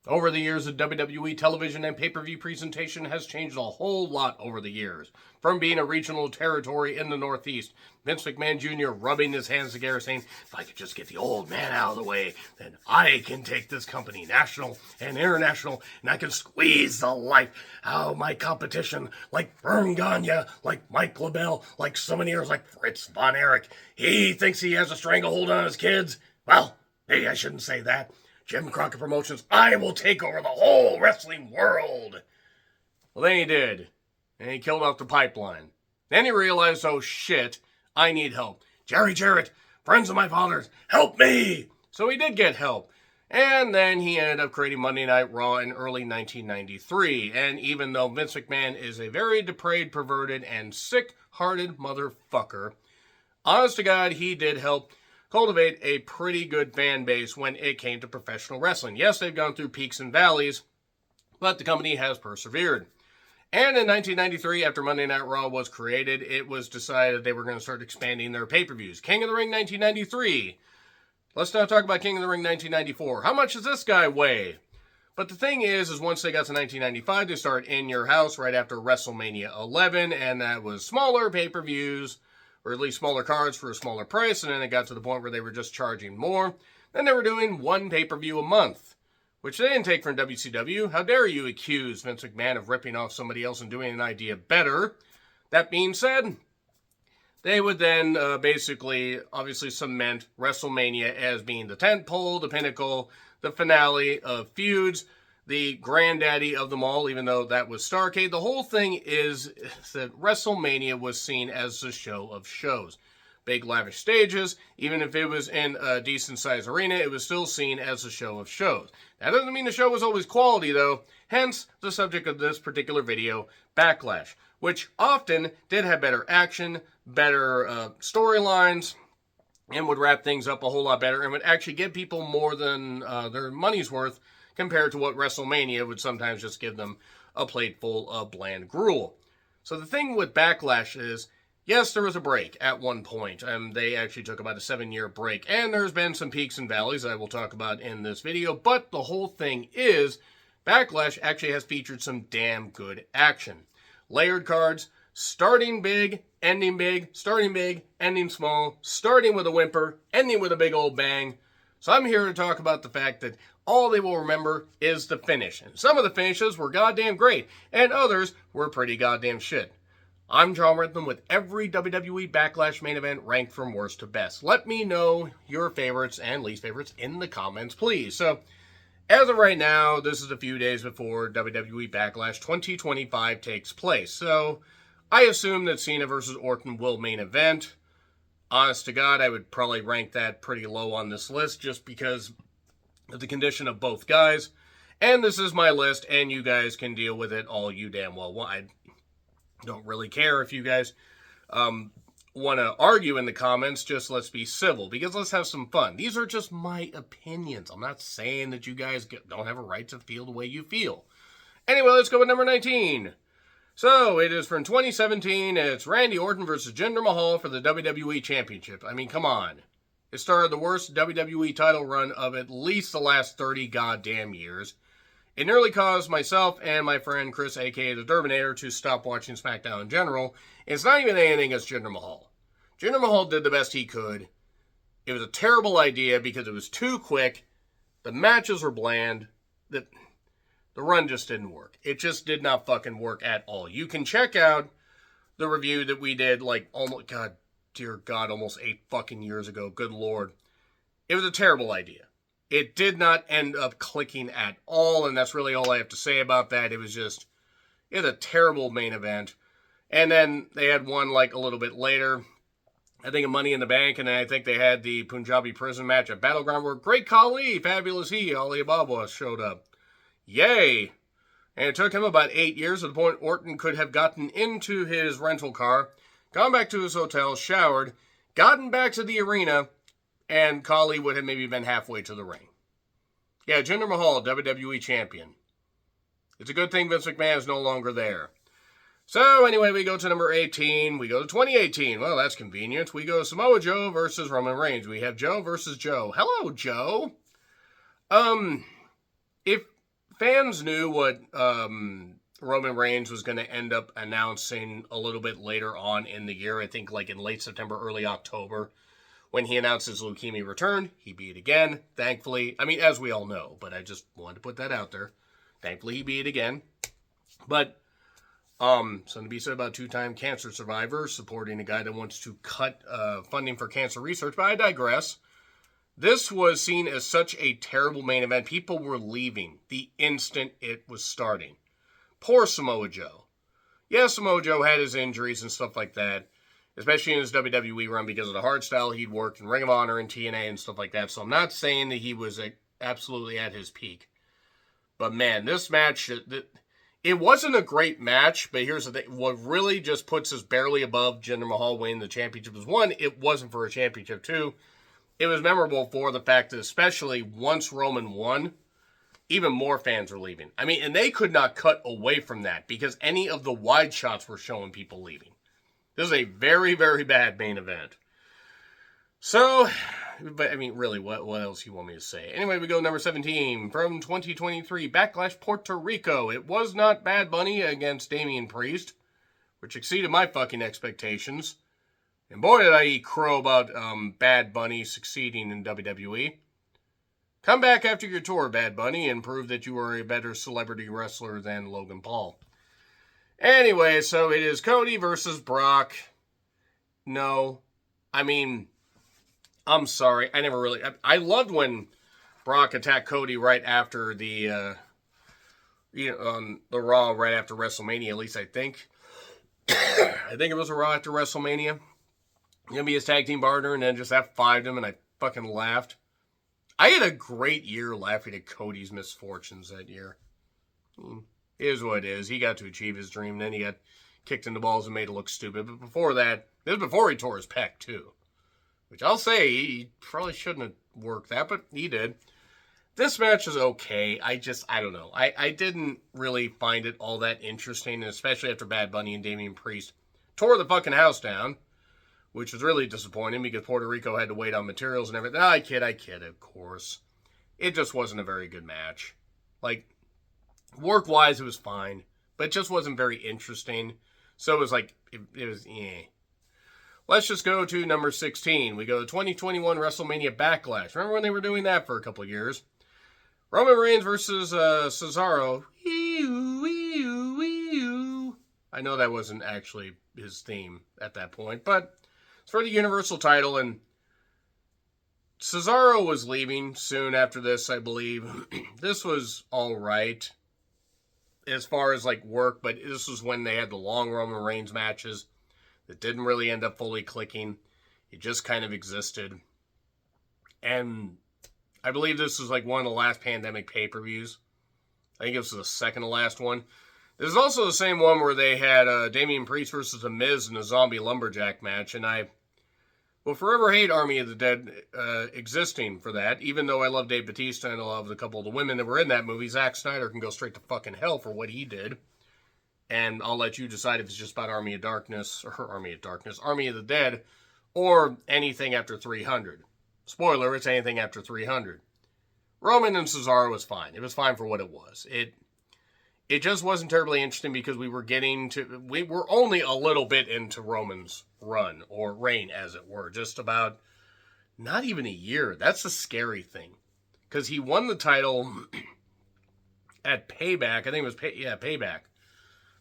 Over the years, the WWE television and pay-per-view presentation has changed a whole lot over the years. From being a regional territory in the Northeast, Vince McMahon Jr. rubbing his hands together saying, if I could just get the old man out of the way, then I can take this company national and international, and I can squeeze the life out of my competition like Vern Gagne, like Mike LaBelle, like Souvenirs, like Fritz Von Erich. He thinks he has a stranglehold on his kids. Well, maybe I shouldn't say that. Jim Crockett Promotions, I will take over the whole wrestling world. Well, then he did. And he killed off the pipeline. Then he realized, oh shit, I need help. Jerry Jarrett, friends of my father's, help me! So he did get help. And then he ended up creating Monday Night Raw in early 1993. And even though Vince McMahon is a very depraved, perverted, and sick-hearted motherfucker, honest to God, he did help cultivate a pretty good fan base when it came to professional wrestling. Yes, they've gone through peaks and valleys, but the company has persevered. And in 1993, after Monday Night Raw was created, it was decided they were going to start expanding their pay-per-views. King of the Ring 1993. Let's now talk about King of the Ring 1994. How much does this guy weigh? But the thing is once they got to 1995, they started In Your House right after WrestleMania 11, and that was smaller pay-per-views, or at least smaller cards for a smaller price, and then it got to the point where they were just charging more. Then they were doing one pay-per-view a month, which they didn't take from WCW. How dare you accuse Vince McMahon of ripping off somebody else and doing an idea better? That being said, they would then basically, obviously cement WrestleMania as being the tentpole, the pinnacle, the finale of feuds, the granddaddy of them all, even though that was Starrcade. The whole thing is that WrestleMania was seen as the show of shows. Big lavish stages, even if it was in a decent sized arena, it was still seen as a show of shows. That doesn't mean the show was always quality though, hence the subject of this particular video, Backlash, which often did have better action, better storylines, and would wrap things up a whole lot better, and would actually give people more than their money's worth compared to what WrestleMania would sometimes just give them a plate full of bland gruel. So the thing with Backlash is, yes, there was a break at one point. They actually took about a 7-year break, and there's been some peaks and valleys I will talk about in this video, but the whole thing is, Backlash actually has featured some damn good action. Layered cards, starting big, ending small, starting with a whimper, ending with a big old bang. So I'm here to talk about the fact that all they will remember is the finish. And some of the finishes were goddamn great, and others were pretty goddamn shit. I'm John Rentham with every WWE Backlash main event ranked from worst to best. Let me know your favorites and least favorites in the comments, please. So, as of right now, this is a few days before WWE Backlash 2025 takes place. So, I assume that Cena versus Orton will main event. Honest to God, I would probably rank that pretty low on this list just because of the condition of both guys. And this is my list, and you guys can deal with it all you damn well want. I don't really care if you guys want to argue in the comments. Just let's be civil, because let's have some fun. These are just my opinions. I'm not saying that you guys don't have a right to feel the way you feel. Anyway, let's go with number 19. So, it is from 2017, and it's Randy Orton versus Jinder Mahal for the WWE Championship. I mean, come on. It started the worst WWE title run of at least the last 30 goddamn years. It nearly caused myself and my friend Chris, aka the Derminator, to stop watching SmackDown in general. It's not even anything against Jinder Mahal. Jinder Mahal did the best he could. It was a terrible idea because it was too quick. The matches were bland. The run just didn't work. It just did not fucking work at all. You can check out the review that we did like almost, dear God, almost 8 fucking years ago. Good Lord. It was a terrible idea. It did not end up clicking at all, and that's really all I have to say about that. It was a terrible main event. And then they had one like a little bit later, I think, of Money in the Bank, and then I think they had the Punjabi prison match at Battleground where Great Khali, Fabulous He, Ali Baba showed up. Yay! And it took him about 8 years to the point Orton could have gotten into his rental car, gone back to his hotel, showered, gotten back to the arena, and Khali would have maybe been halfway to the ring. Yeah, Jinder Mahal, WWE Champion. It's a good thing Vince McMahon is no longer there. So, anyway, we go to number 18. We go to 2018. Well, that's convenient. We go Samoa Joe versus Roman Reigns. We have Joe versus Joe. Hello, Joe. If fans knew what Roman Reigns was going to end up announcing a little bit later on in the year. I think like in late September, early October, when he announced his leukemia return. He beat again, thankfully. I mean, as we all know, but I just wanted to put that out there. Thankfully, he beat again. But something to be said about two-time cancer survivor supporting a guy that wants to cut funding for cancer research, but I digress. This was seen as such a terrible main event. People were leaving the instant it was starting. Poor Samoa Joe. Yeah, Samoa Joe had his injuries and stuff like that, especially in his WWE run because of the hard style he'd worked in Ring of Honor and TNA and stuff like that. So I'm not saying that he was absolutely at his peak. But man, this match, it wasn't a great match, but here's the thing. What really just puts us barely above Jinder Mahal winning the championship was, one, it wasn't for a championship. Two, it was memorable for the fact that especially once Roman won, even more fans were leaving. I mean, and they could not cut away from that because any of the wide shots were showing people leaving. This is a very, very bad main event. So, but I mean, really, what else you want me to say? Anyway, we go number 17 from 2023, Backlash Puerto Rico. It was not Bad Bunny against Damian Priest, which exceeded my fucking expectations. And boy, did I eat crow about Bad Bunny succeeding in WWE. Come back after your tour, Bad Bunny, and prove that you are a better celebrity wrestler than Logan Paul. Anyway, so it is Cody versus Brock. No. I mean, I'm sorry. I loved when Brock attacked Cody right after the Raw right after WrestleMania, at least I think. I think it was a Raw after WrestleMania. Gonna be his tag team partner, and then just F5'd him, and I fucking laughed. I had a great year laughing at Cody's misfortunes that year. It is what it is. He got to achieve his dream, then he got kicked in the balls and made it look stupid. But before that, this was before he tore his pec, too. Which I'll say, he probably shouldn't have worked that, but he did. This match is okay. I don't know. I didn't really find it all that interesting, especially after Bad Bunny and Damian Priest tore the fucking house down, which was really disappointing because Puerto Rico had to wait on materials and everything. I kid, of course. It just wasn't a very good match. Like, work-wise, it was fine, but it just wasn't very interesting. So it was like, it was, eh. Let's just go to number 16. We go to 2021 WrestleMania Backlash. Remember when they were doing that for a couple of years? Roman Reigns versus Cesaro. I know that wasn't actually his theme at that point, but it's for the Universal title, and Cesaro was leaving soon after this, I believe. This was all right as far as like work, but this was when they had the long Roman Reigns matches that didn't really end up fully clicking. It just kind of existed. And I believe this was like one of the last pandemic pay-per-views. I think it was the second to last one. This is also the same one where they had Damian Priest versus The Miz in a zombie lumberjack match, and I will forever hate Army of the Dead existing for that, even though I love Dave Batista and I love a couple of the women that were in that movie. Zack Snyder can go straight to fucking hell for what he did. And I'll let you decide if it's just about Army of the Dead, or anything after 300. Spoiler, it's anything after 300. Roman and Cesaro was fine. It was fine for what it was. It just wasn't terribly interesting because we were only a little bit into Roman's run, or reign as it were, just about not even a year. That's the scary thing. Because he won the title at Payback. I think it was Payback.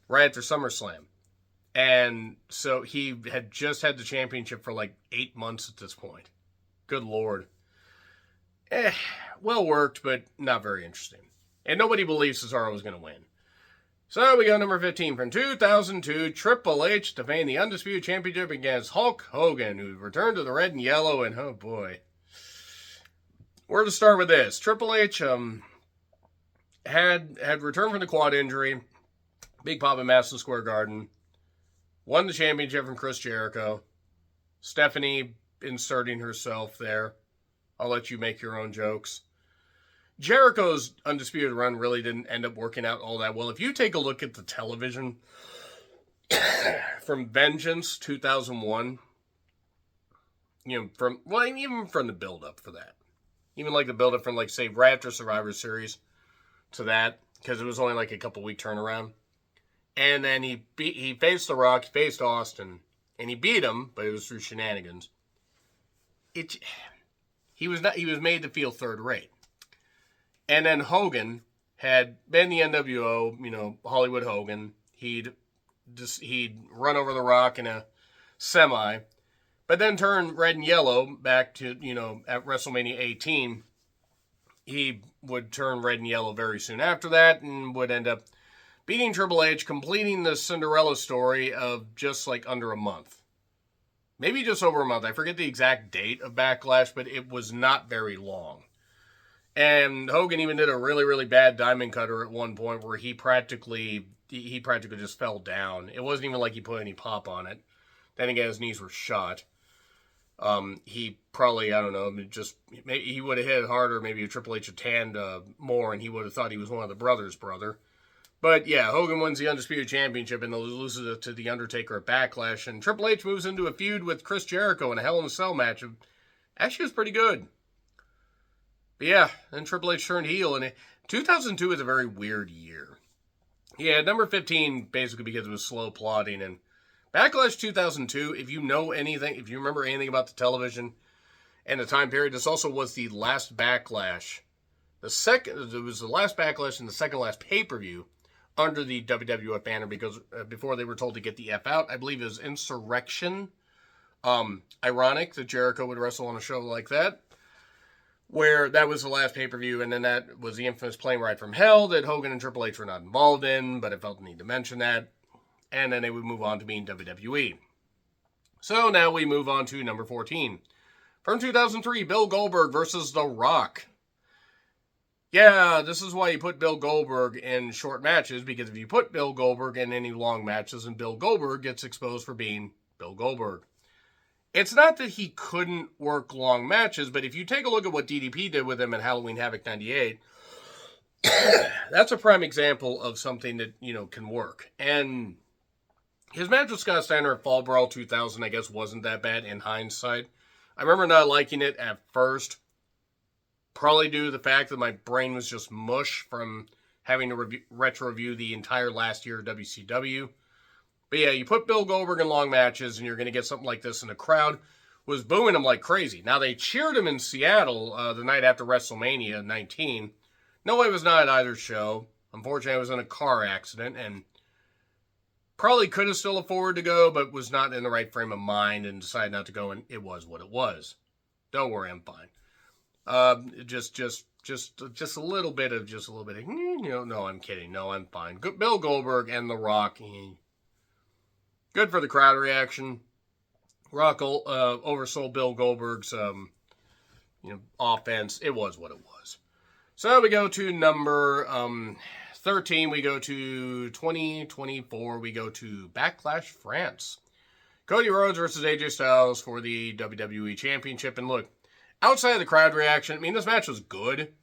Right after SummerSlam. And so he had just had the championship for like 8 months at this point. Good Lord. Well worked, but not very interesting. And nobody believes Cesaro was going to win. So we go number 15 from 2002, Triple H defending the Undisputed Championship against Hulk Hogan, who returned to the red and yellow, and oh boy. Where to start with this? Triple H had returned from the quad injury, Big Pop at Madison Square Garden, won the championship from Chris Jericho, Stephanie inserting herself there. I'll let you make your own jokes. Jericho's Undisputed run really didn't end up working out all that well. If you take a look at the television from Vengeance 2001, even from the build-up for that, even like the build-up from, like, say, right after Survivor Series to that, because it was only like a couple-week turnaround. And then he faced The Rock, he faced Austin, and he beat him, but it was through shenanigans. He was made to feel third rate. And then Hogan had been the NWO, Hollywood Hogan. He'd run over The Rock in a semi, but then turn red and yellow back to, at WrestleMania 18. He would turn red and yellow very soon after that and would end up beating Triple H, completing the Cinderella story of just like under a month. Maybe just over a month. I forget the exact date of Backlash, but it was not very long. And Hogan even did a really, really bad diamond cutter at one point where he practically just fell down. It wasn't even like he put any pop on it. Then again, his knees were shot. He probably, I don't know, maybe he would have hit it harder. Maybe if Triple H had tanned more, and he would have thought he was one of the brothers' brother. But yeah, Hogan wins the Undisputed Championship and loses it to The Undertaker at Backlash. And Triple H moves into a feud with Chris Jericho in a Hell in a Cell match. Actually, it was pretty good. But yeah, then Triple H turned heel. And 2002 was a very weird year. Yeah, number 15, basically because it was slow plotting. And Backlash 2002, if you remember anything about the television and the time period, this also was the last Backlash. It was the last Backlash and the second last pay-per-view under the WWF banner, because before they were told to get the F out. I believe it was Insurrection. Ironic that Jericho would wrestle on a show like that, where that was the last pay-per-view, and then that was the infamous Plane Ride from Hell that Hogan and Triple H were not involved in, but I felt the need to mention that. And then they would move on to being WWE. So now we move on to number 14. From 2003, Bill Goldberg versus The Rock. Yeah, this is why you put Bill Goldberg in short matches, because if you put Bill Goldberg in any long matches, and Bill Goldberg gets exposed for being Bill Goldberg. It's not that he couldn't work long matches, but if you take a look at what DDP did with him in Halloween Havoc 98, that's a prime example of something that, can work. And his match with Scott Steiner at Fall Brawl 2000, I guess, wasn't that bad in hindsight. I remember not liking it at first. Probably due to the fact that my brain was just mush from having to retro-review the entire last year of WCW. But yeah, you put Bill Goldberg in long matches and you're going to get something like this, and the crowd was booing him like crazy. Now, they cheered him in Seattle the night after WrestleMania 19. No, I was not at either show. Unfortunately, I was in a car accident and probably could have still afforded to go, but was not in the right frame of mind and decided not to go, and it was what it was. Don't worry, I'm fine. Just a little bit of, no, I'm kidding. No, I'm fine. Good, Bill Goldberg and The Rock. Good for the crowd reaction. Rock oversold Bill Goldberg's, offense. It was what it was. So we go to number 13. We go to 2024. We go to Backlash France. Cody Rhodes versus AJ Styles for the WWE Championship. And look, outside of the crowd reaction, this match was good.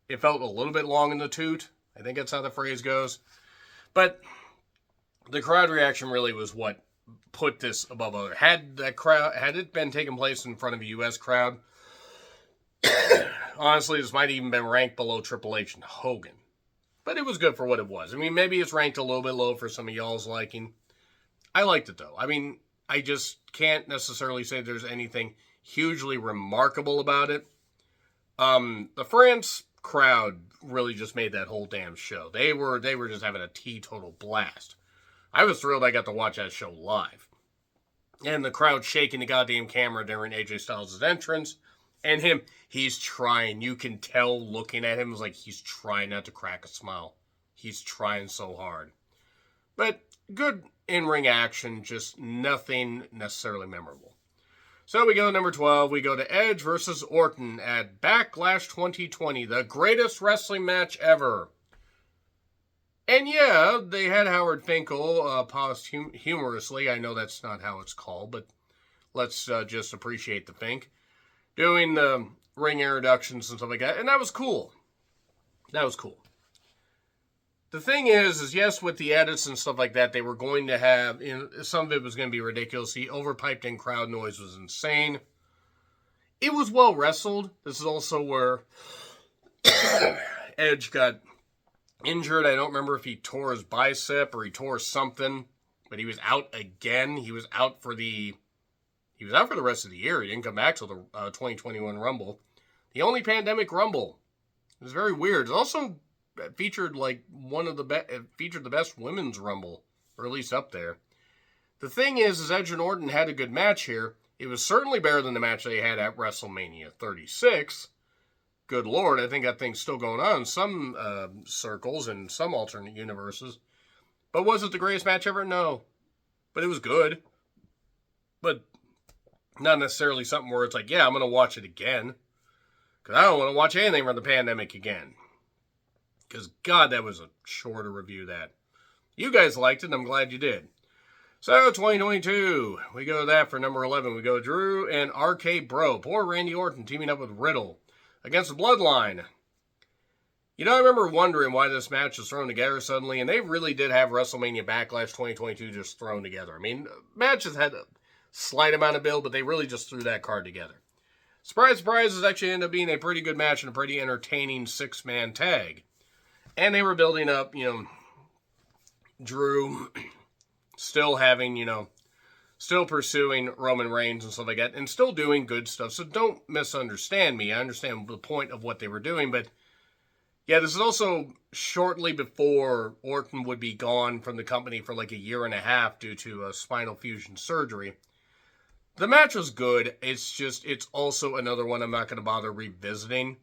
It felt a little bit long in the tooth. I think that's how the phrase goes. But the crowd reaction really was what put this above other. Had it been taking place in front of a U.S. crowd, honestly, this might even been ranked below Triple H and Hogan. But it was good for what it was. Maybe it's ranked a little bit low for some of y'all's liking. I liked it, though. I just can't necessarily say there's anything hugely remarkable about it. The France crowd really just made that whole damn show. They were just having a teetotal blast. I was thrilled I got to watch that show live. And the crowd shaking the goddamn camera during AJ Styles' entrance. And he's trying. You can tell looking at him, it's like he's trying not to crack a smile. He's trying so hard. But good in-ring action, just nothing necessarily memorable. So we go to number 12. We go to Edge versus Orton at Backlash 2020, the greatest wrestling match ever. And yeah, they had Howard Finkel humorously. I know that's not how it's called, but let's just appreciate the Fink doing the ring introductions and stuff like that. And that was cool. That was cool. The thing is yes, with the edits and stuff like that, they were going to have, some of it was going to be ridiculous. The overpiped in crowd noise was insane. It was well wrestled. This is also where Edge got injured. I don't remember if he tore his bicep or he tore something, but he was out again. He was out for the rest of the year. He didn't come back till the 2021 Rumble. The only pandemic Rumble. It was very weird. It also featured like featured the best women's Rumble, or at least up there. The thing is Edge and Orton had a good match here. It was certainly better than the match they had at WrestleMania 36. Good Lord, I think that thing's still going on in some circles and some alternate universes. But was it the greatest match ever? No. But it was good. But not necessarily something where it's like, yeah, I'm going to watch it again. Because I don't want to watch anything from the pandemic again. Because, God, that was a shorter review that. You guys liked it, and I'm glad you did. So, 2022, we go to that for number 11. We go Drew and RK Bro. Poor Randy Orton teaming up with Riddle against the Bloodline. You know, I remember wondering why this match was thrown together suddenly, and they really did have WrestleMania Backlash 2022 just thrown together. I mean, matches had a slight amount of build, but they really just threw that card together. Surprise, surprise, this actually ended up being a pretty good match and a pretty entertaining six-man tag. And they were building up, Drew still having, still pursuing Roman Reigns and stuff like that, and still doing good stuff. So don't misunderstand me. I understand the point of what they were doing, but yeah, this is also shortly before Orton would be gone from the company for like a year and a half due to a spinal fusion surgery. The match was good. It's also another one I'm not going to bother revisiting.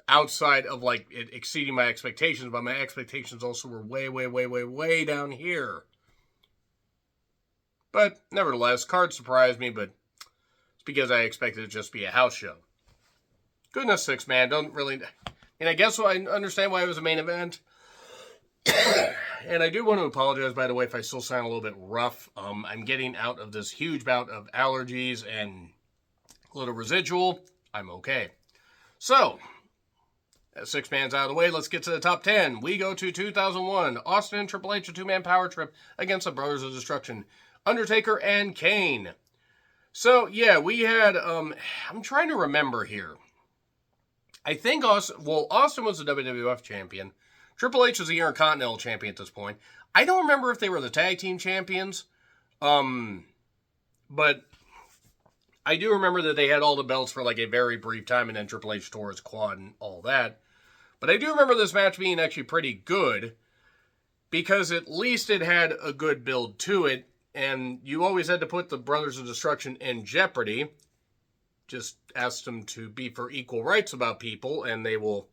Outside of like it exceeding my expectations, but my expectations also were way, way, way, way, way down here. But nevertheless, card surprised me, but it's because I expected it to just be a house show. Goodness sakes, man, don't really... And I guess I understand why it was a main event. And I do want to apologize, by the way, if I still sound a little bit rough. I'm getting out of this huge bout of allergies and a little residual. I'm okay. So, that six man's out of the way. Let's get to the top 10. We go to 2001. Austin and Triple H, a two-man power trip against the Brothers of Destruction. Undertaker and Kane. So, yeah, we had... I'm trying to remember here. I think Austin was the WWF champion. Triple H was the Intercontinental champion at this point. I don't remember if they were the tag team champions. But I do remember that they had all the belts for like a very brief time, and then Triple H tore his quad and all that. But I do remember this match being actually pretty good, because at least it had a good build to it, and you always had to put the Brothers of Destruction in jeopardy. Just ask them to be for equal rights about people, and they will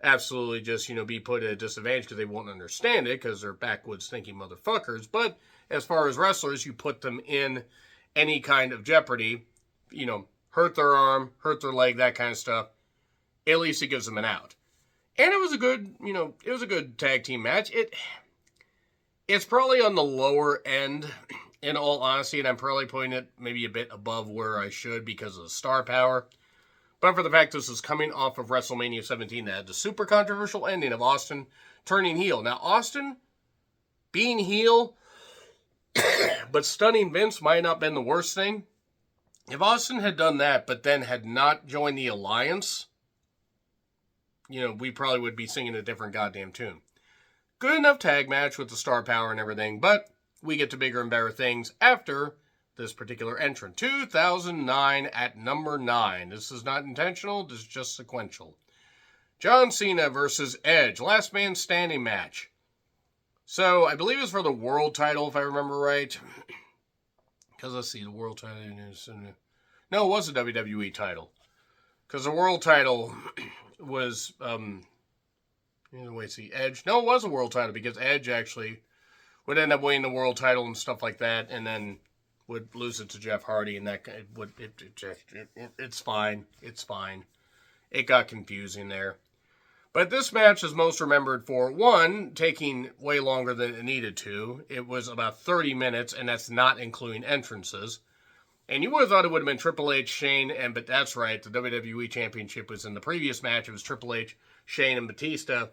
absolutely just, be put at a disadvantage because they won't understand it because they're backwoods thinking motherfuckers. But as far as wrestlers, you put them in any kind of jeopardy, hurt their arm, hurt their leg, that kind of stuff. At least it gives them an out. And it was a good, tag team match. It's probably on the lower end, in all honesty, and I'm probably putting it maybe a bit above where I should because of the star power. But for the fact this is coming off of WrestleMania 17 that had the super controversial ending of Austin turning heel. Now, Austin being heel, but stunning Vince might not have been the worst thing. If Austin had done that, but then had not joined the Alliance, we probably would be singing a different goddamn tune. Good enough tag match with the star power and everything, but we get to bigger and better things after this particular entrant. 2009 at number 9. This is not intentional, this is just sequential. John Cena versus Edge. Last man standing match. So, I believe it's for the world title, if I remember right. Because, let's see, the world title is... No, it was the WWE title. Because the world title was... Edge. No, it was a world title, because Edge actually would end up winning the world title and stuff like that, and then would lose it to Jeff Hardy, and that would it's fine. It's fine. It got confusing there. But this match is most remembered for, one, taking way longer than it needed to. It was about 30 minutes, and that's not including entrances. And you would have thought it would have been Triple H, Shane, but that's right, the WWE Championship was in the previous match. It was Triple H, Shane, and Batista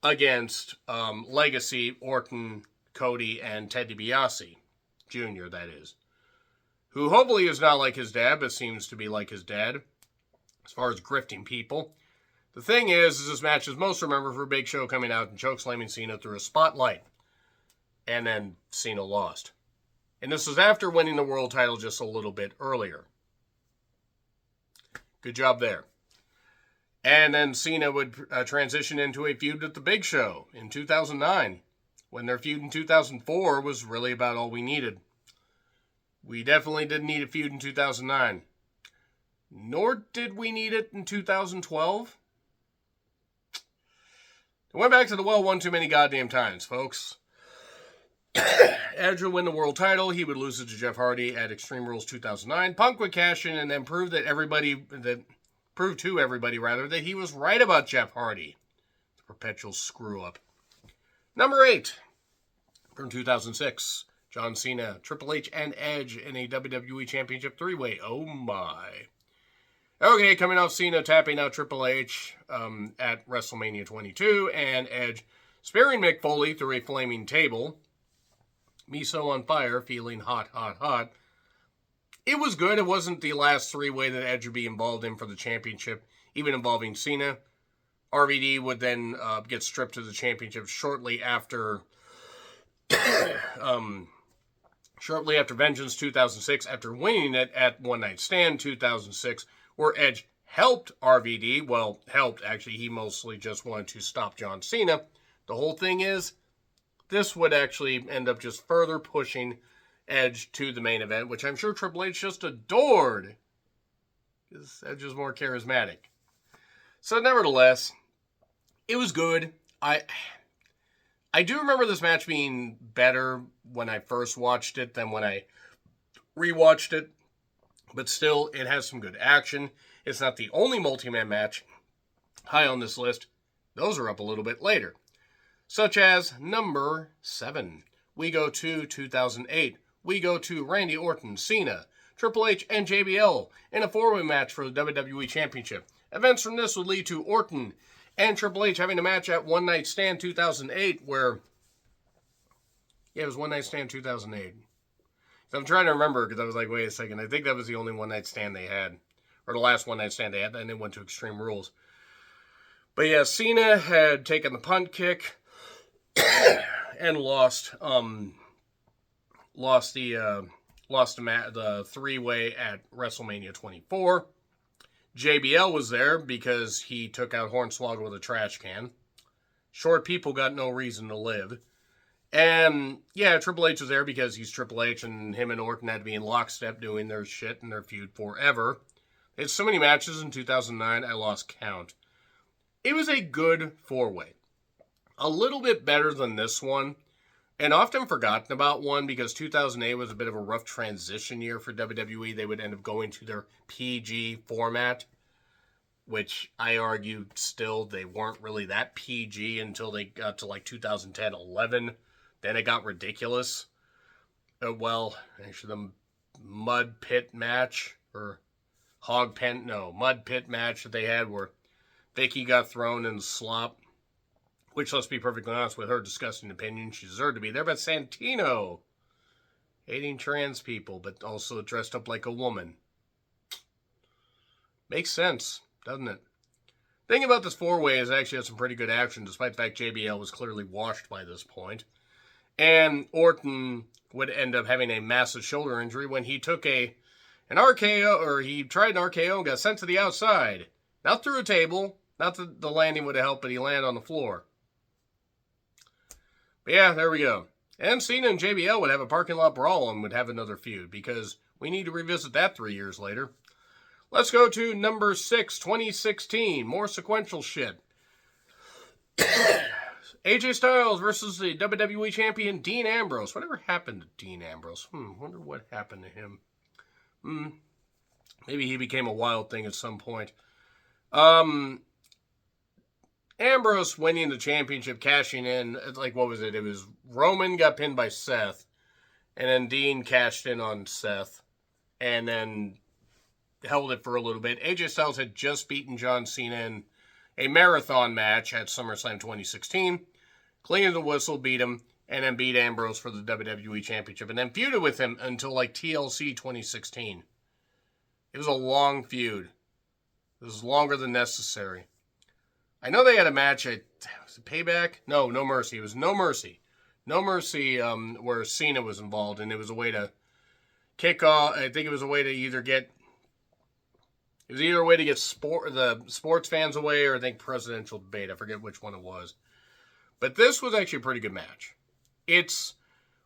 against Legacy, Orton, Cody, and Ted DiBiase, Jr., that is. Who hopefully is not like his dad, but seems to be like his dad, as far as grifting people. The thing is this match is most remembered for Big Show coming out and chokeslamming Cena through a spotlight. And then Cena lost. And this was after winning the world title just a little bit earlier. Good job there. And then Cena would transition into a feud with the Big Show in 2009. When their feud in 2004 was really about all we needed. We definitely didn't need a feud in 2009. Nor did we need it in 2012. It went back to the well one too many goddamn times, folks. Edge would win the world title. He would lose it to Jeff Hardy at Extreme Rules 2009. Punk would cash in and then prove to everybody that he was right about Jeff Hardy. The perpetual screw up. Number 8 from 2006. John Cena, Triple H, and Edge in a WWE Championship 3-way. Oh my. Okay, coming off Cena tapping out Triple H at WrestleMania 22, and Edge spearing Mick Foley through a flaming table. Me so on fire, feeling hot, hot, hot. It was good. It wasn't the last 3-way that Edge would be involved in for the championship, even involving Cena. RVD would then get stripped of the championship shortly after Vengeance 2006, after winning it at One Night Stand 2006, where Edge helped RVD. Well, helped, actually. He mostly just wanted to stop John Cena. The whole thing is, this would actually end up just further pushing Edge to the main event, which I'm sure Triple H just adored, because Edge is more charismatic. So nevertheless, it was good. I do remember this match being better when I first watched it than when I rewatched it. But still, it has some good action. It's not the only multi-man match high on this list. Those are up a little bit later. Such as number 7. We go to 2008. We go to Randy Orton, Cena, Triple H, and JBL in a 4-way match for the WWE Championship. Events from this would lead to Orton and Triple H having a match at One Night Stand 2008 where... Yeah, it was One Night Stand 2008. So I'm trying to remember because I was like, wait a second. I think that was the only One Night Stand they had. Or the last One Night Stand they had. And they went to Extreme Rules. But yeah, Cena had taken the punt kick and lost the 3-way at WrestleMania 24. JBL was there because he took out Hornswoggle with a trash can. Short people got no reason to live. And yeah, Triple H was there because he's Triple H, and him and Orton had to be in lockstep doing their shit and their feud forever. They had so many matches in 2009, I lost count. It was a good 4-way. A little bit better than this one, and often forgotten about one because 2008 was a bit of a rough transition year for WWE. They would end up going to their PG format, which I argue still they weren't really that PG until they got to like 2010-11. Then it got ridiculous. Well, actually the mud pit match, or mud pit match that they had where Vicky got thrown in the slop, which, let's be perfectly honest, with her disgusting opinion, she deserved to be there. But Santino, hating trans people, but also dressed up like a woman. Makes sense, doesn't it? The thing about this 4-way is it actually had some pretty good action, despite the fact JBL was clearly washed by this point. And Orton would end up having a massive shoulder injury when he took an RKO, or he tried an RKO and got sent to the outside. Not through a table. Not that the landing would have helped, but he landed on the floor. But yeah, there we go. And Cena and JBL would have a parking lot brawl and would have another feud, because we need to revisit that 3 years later. Let's go to number 6, 2016. More sequential shit. AJ Styles versus the WWE Champion Dean Ambrose. Whatever happened to Dean Ambrose? Wonder what happened to him. Maybe he became a wild thing at some point. Ambrose winning the championship, cashing in. Like, what was it? It was Roman got pinned by Seth. And then Dean cashed in on Seth. And then held it for a little bit. AJ Styles had just beaten John Cena in a marathon match at SummerSlam 2016. Cleaned the whistle, beat him, and then beat Ambrose for the WWE Championship. And then feuded with him until like TLC 2016. It was a long feud. It was longer than necessary. I know they had a match at, was it Payback? No Mercy. It was No Mercy. No Mercy, where Cena was involved, and it was a way to kick off. I think it was a way to either get the sports fans away, or I think presidential debate. I forget which one it was. But this was actually a pretty good match. It's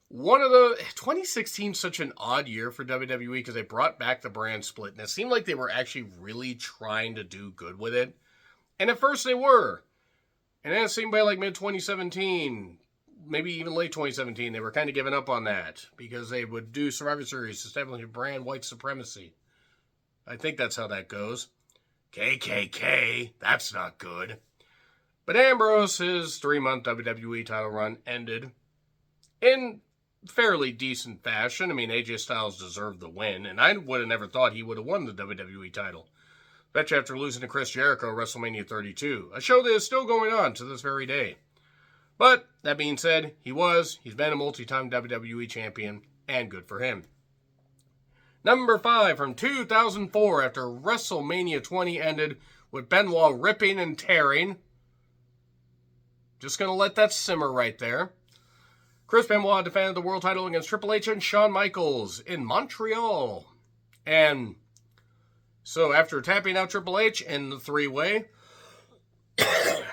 one of the 2016 such an odd year for WWE because they brought back the brand split, and it seemed like they were actually really trying to do good with it. And at first they were. And then it seemed by like mid-2017, maybe even late 2017, they were kind of giving up on that because they would do Survivor Series, establishing brand white supremacy. I think that's how that goes. KKK, that's not good. But Ambrose's 3-month WWE title run ended in fairly decent fashion. I mean, AJ Styles deserved the win, and I would have never thought he would have won the WWE title. Especially after losing to Chris Jericho at WrestleMania 32, a show that is still going on to this very day. But, that being said, he's been a multi-time WWE champion, and good for him. Number 5 from 2004, after WrestleMania 20 ended with Benoit ripping and tearing. Just going to let that simmer right there. Chris Benoit defended the world title against Triple H and Shawn Michaels in Montreal. And so after tapping out Triple H in the 3-way,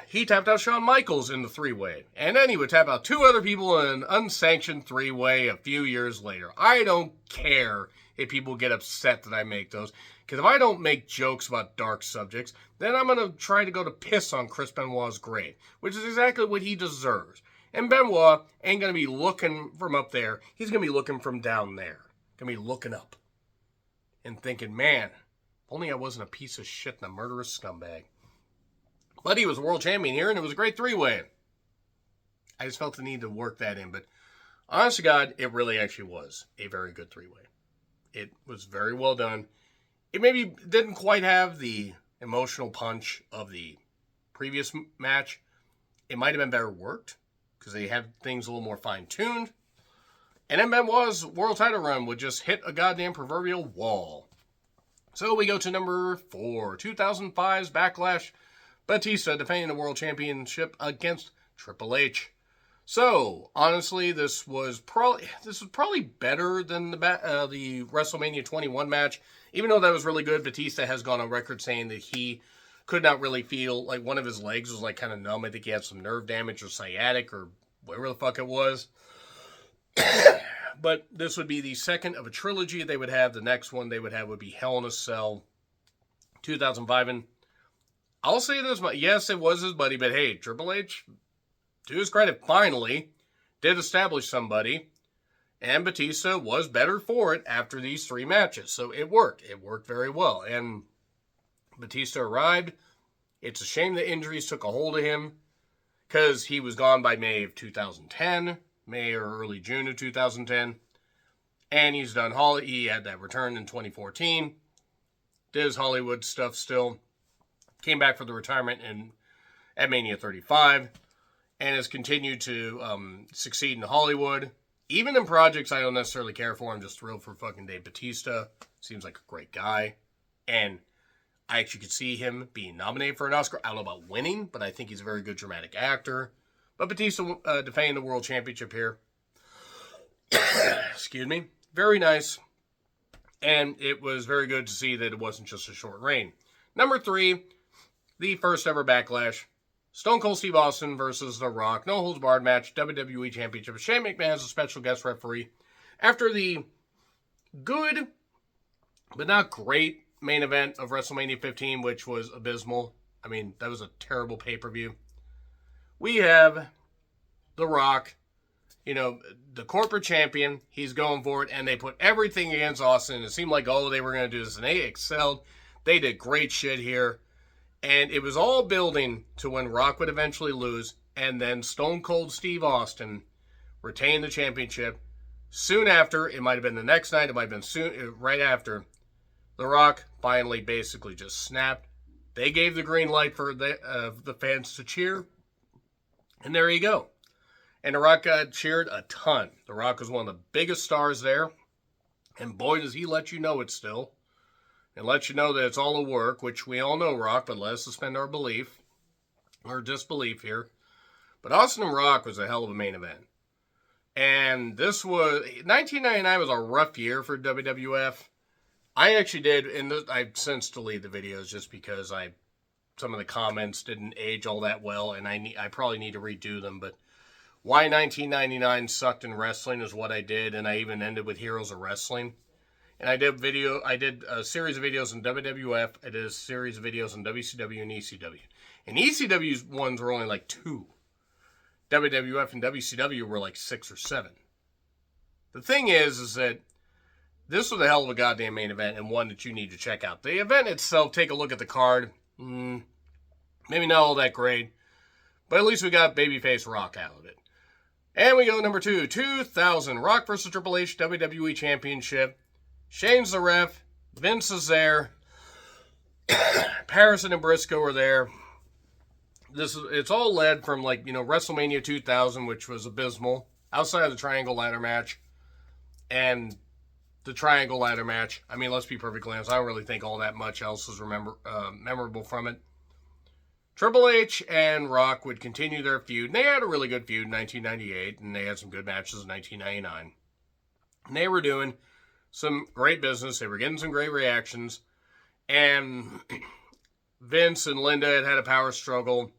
he tapped out Shawn Michaels in the 3-way. And then he would tap out 2 other people in an unsanctioned 3-way a few years later. I don't care if people get upset that I make those. Because if I don't make jokes about dark subjects, then I'm going to try to go to piss on Chris Benoit's grave, which is exactly what he deserves. And Benoit ain't going to be looking from up there. He's going to be looking from down there. Going to be looking up and thinking, man, if only I wasn't a piece of shit and a murderous scumbag. But he was world champion here, and it was a great 3-way. I just felt the need to work that in. But honest to God, it really actually was a very good 3-way. It was very well done. It maybe didn't quite have the emotional punch of the previous match. It might have been better worked because they had things a little more fine-tuned. And then Benoit's world title run would just hit a goddamn proverbial wall. So we go to number 4, 2005's Backlash. Batista defending the world championship against Triple H. So, honestly, this was probably better than the WrestleMania 21 match. Even though that was really good, Batista has gone on record saying that he could not really feel, like one of his legs was like kind of numb. I think he had some nerve damage or sciatic or whatever the fuck it was. But this would be the second of a trilogy they would have. The next one they would have would be Hell in a Cell 2005. And I'll say this, yes, it was his buddy, but hey, Triple H, to his credit, finally did establish somebody, and Batista was better for it after these 3 matches. So it worked. It worked very well. And Batista arrived. It's a shame the injuries took a hold of him because he was gone by May of 2010, May or early June of 2010. And he's done he had that return in 2014. Did his Hollywood stuff still. Came back for the retirement at Mania 35. And has continued to succeed in Hollywood. Even in projects I don't necessarily care for. I'm just thrilled for fucking Dave Batista. Seems like a great guy. And I actually could see him being nominated for an Oscar. I don't know about winning, but I think he's a very good dramatic actor. But Batista defending the World Championship here. Excuse me. Very nice. And it was very good to see that it wasn't just a short reign. Number 3, the first ever Backlash. Stone Cold Steve Austin versus The Rock. No holds barred match. WWE Championship. Shane McMahon is a special guest referee. After the good, but not great main event of WrestleMania 15, which was abysmal. I mean, that was a terrible pay-per-view. We have The Rock, the corporate champion. He's going for it, and they put everything against Austin. It seemed like all they were going to do is, and they excelled. They did great shit here. And it was all building to when Rock would eventually lose, and then Stone Cold Steve Austin retained the championship. Soon after, it might have been the next night, it might have been right after, The Rock finally basically just snapped. They gave the green light for the fans to cheer, and there you go. And The Rock got cheered a ton. The Rock was one of the biggest stars there, and boy, does he let you know it still. And let you know that it's all a work, which we all know, Rock, but let us suspend our belief. or disbelief here. But Austin and Rock was a hell of a main event. And this was, 1999 was a rough year for WWF. I actually did, and I've since deleted the videos just because some of the comments didn't age all that well, and I probably need to redo them. But why 1999 sucked in wrestling is what I did, and I even ended with Heroes of Wrestling. And I did a series of videos in WWF. I did a series of videos in WCW and ECW. And ECW's ones were only like 2. WWF and WCW were like 6 or 7. The thing is that this was a hell of a goddamn main event and one that you need to check out. The event itself, take a look at the card. Maybe not all that great, but at least we got babyface Rock out of it. And we go number 2, 2000, Rock versus Triple H WWE Championship. Shane's the ref. Vince is there. Harrison and Briscoe were there. It's all led from WrestleMania 2000, which was abysmal, outside of the Triangle Ladder match. And the Triangle Ladder match, I mean, let's be perfectly honest, I don't really think all that much else is memorable from it. Triple H and Rock would continue their feud. And they had a really good feud in 1998, and they had some good matches in 1999. And they were doing some great business. They were getting some great reactions. And Vince and Linda had a power struggle.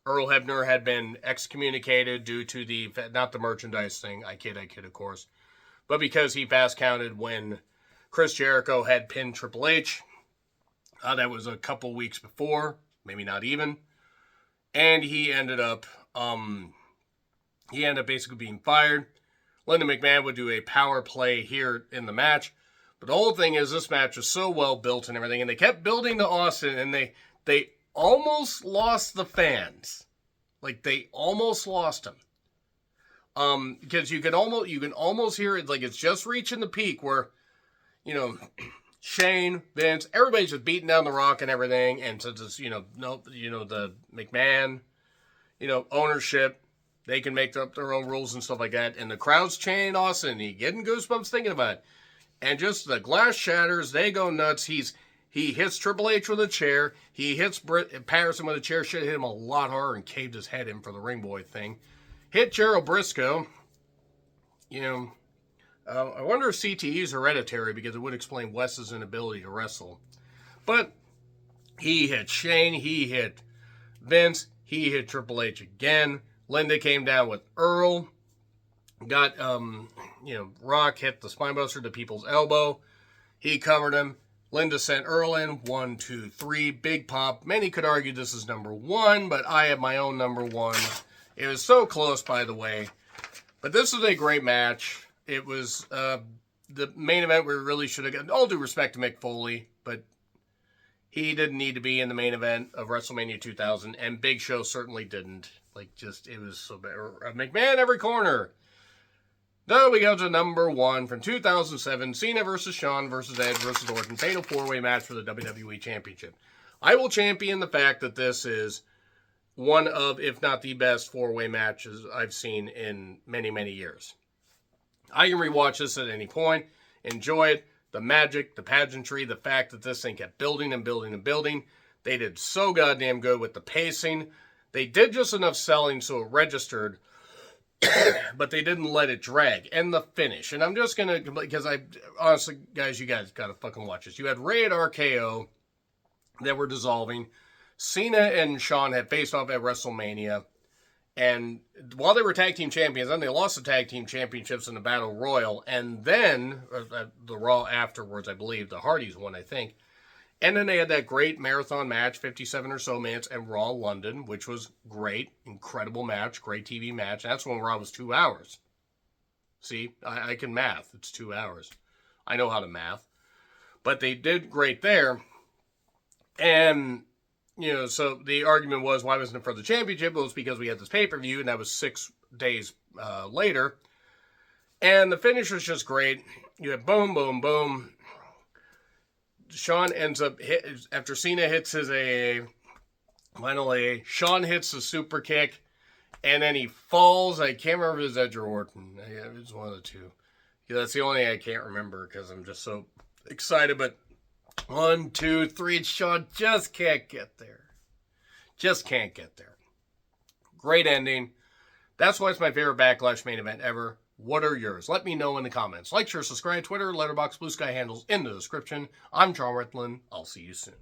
Earl Hebner had been excommunicated due to not the merchandise thing. I kid, of course. But because he fast counted when Chris Jericho had pinned Triple H. That was a couple weeks before. Maybe not even. And he ended up basically being fired. Linda McMahon would do a power play here in the match. But the whole thing is this match was so well built and everything. And they kept building to Austin. And they almost lost the fans. Like, they almost lost them. Because you can almost hear it, like it's just reaching the peak where, Shane, Vince, everybody's just beating down the Rock and everything. And since it's, the McMahon, ownership, they can make up their own rules and stuff like that. And the crowd's chanting Austin. He getting goosebumps thinking about it. And just the glass shatters. They go nuts. He hits Triple H with a chair. He hits Patterson with a chair. Should have hit him a lot harder and caved his head in for the ring boy thing. Hit Gerald Briscoe. I wonder if CTE is hereditary because it would explain Wes's inability to wrestle. But he hit Shane. He hit Vince. He hit Triple H again. Linda came down with Earl. Got, Rock hit the spinebuster to people's elbow. He covered him. Linda sent Earl in. 1, 2, 3. Big pop. Many could argue this is number 1, but I have my own number 1. It was so close, by the way. But this was a great match. It was the main event we really should have gotten. All due respect to Mick Foley, but he didn't need to be in the main event of WrestleMania 2000, and Big Show certainly didn't. It was so bad. McMahon every corner. Then we go to number 1 from 2007, Cena versus Shawn versus Edge versus Orton, fatal 4-way match for the WWE Championship. I will champion the fact that this is one of, if not the best 4-way matches I've seen in many, many years. I can rewatch this at any point, enjoy it, the magic, the pageantry, the fact that this thing kept building and building and building. They did so goddamn good with the pacing. They did just enough selling so it registered, but they didn't let it drag. And the finish. And I'm just going to, because honestly, guys, you guys got to fucking watch this. You had Ray at RKO that were dissolving. Cena and Shawn had faced off at WrestleMania. And while they were tag team champions, then they lost the tag team championships in the Battle Royal. And then, the Raw afterwards, I believe, the Hardys won, I think. And then they had that great marathon match, 57 or so minutes, at Raw London, which was great, incredible match, great TV match. That's when Raw was 2 hours. See, I can math. It's 2 hours. I know how to math. But they did great there. And, so the argument was, why wasn't it for the championship? It was because we had this pay-per-view, and that was 6 days later. And the finish was just great. You had boom, boom, boom. Shawn ends up, after Cena hits his finally, Shawn hits the super kick, and then he falls. I can't remember if it was Edge or Orton. It was one of the two. That's the only thing I can't remember because I'm just so excited. But 1, 2, 3, Shawn just can't get there. Just can't get there. Great ending. That's why it's my favorite Backlash main event ever. What are yours? Let me know in the comments. Like, share, subscribe, Twitter, Letterboxd, Blue Sky handles in the description. I'm John Ritlin. I'll see you soon.